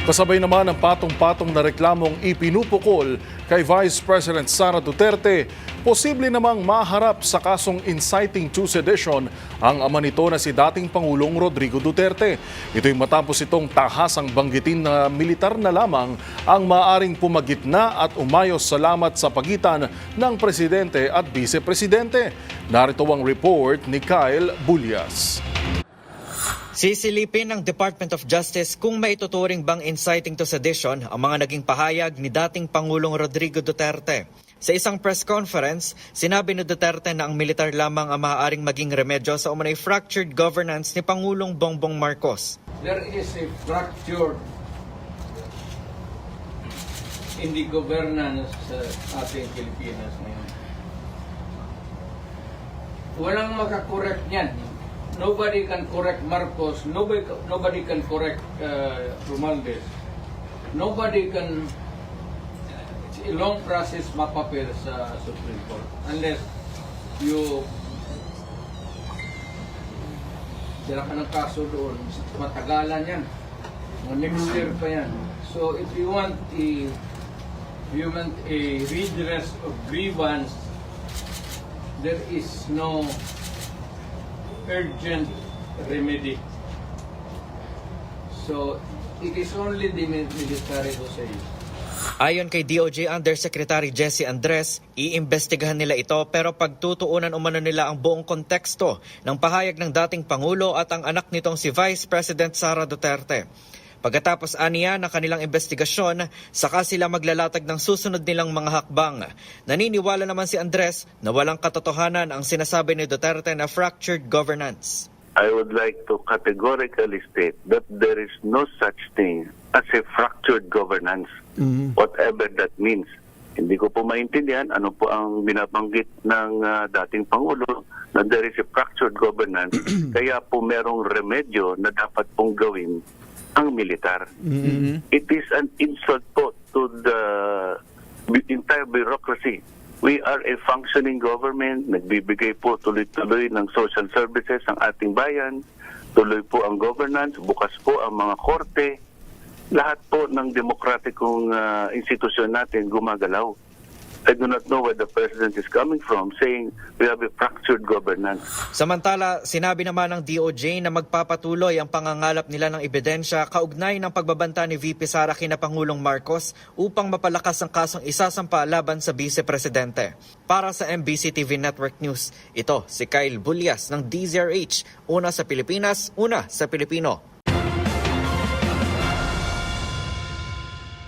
Kasabay naman ang patong-patong na reklamong ipinupukol kay Vice President Sara Duterte, posible namang maharap sa kasong inciting to sedition ang ama nito na si dating Pangulong Rodrigo Duterte. Ito'y matapos itong tahasang banggitin na militar na lamang ang maaaring pumagitna at umayos salamat sa pagitan ng Presidente at Vice Presidente. Narito ang report ni Kyle Bulyas. Sisilipin ng Department of Justice kung maituturing bang inciting to sedition ang mga naging pahayag ni dating Pangulong Rodrigo Duterte. Sa isang press conference, sinabi ni Duterte na ang militar lamang ang maaaring maging remedyo sa umunay fractured governance ni Pangulong Bongbong Marcos. There is a fracture in the governance sa ating Pilipinas ngayon. Walang makakorek niyan. Nobody can correct Marcos. Nobody can correct Romualdez. Nobody can. It's a long process mapapil sa Supreme Court unless you sila ka ng kaso doon. Matagalan yan. Next year pa yan. So if you want a redress of grievance, there is no urgent remedy. So, it is only the military who says. Ayon kay DOJ Undersecretary Jesse Andres, iimbestigahan nila ito pero pagtutuunan umano nila ang buong konteksto ng pahayag ng dating Pangulo at ang anak nitong si Vice President Sara Duterte. Pagkatapos aniya ng kanilang investigasyon, saka sila maglalatag ng susunod nilang mga hakbang. Naniniwala naman si Andres na walang katotohanan ang sinasabi ni Duterte na fractured governance. I would like to categorically state that there is no such thing as a fractured governance, whatever that means. Hindi ko po maintindihan ano po ang binabanggit ng dating Pangulo na there is a fractured governance, kaya po merong remedyo na dapat pong gawin ang militar. It is an insult po to the entire bureaucracy. We are a functioning government, nagbibigay po tuloy-tuloy ng social services ang ating bayan, tuloy po ang governance, bukas po ang mga korte, lahat po ng demokratikong institusyon natin gumagalaw. I do not know where the President is coming from saying we have a fractured governance. Samantala, sinabi naman ng DOJ na magpapatuloy ang pangangalap nila ng ebidensya kaugnay ng pagbabanta ni VP Sara kina Pangulong Marcos upang mapalakas ang kasong isasampa laban sa Vice Presidente. Para sa MBC TV Network News, ito si Kyle Bulyas ng DZRH, una sa Pilipinas, una sa Pilipino.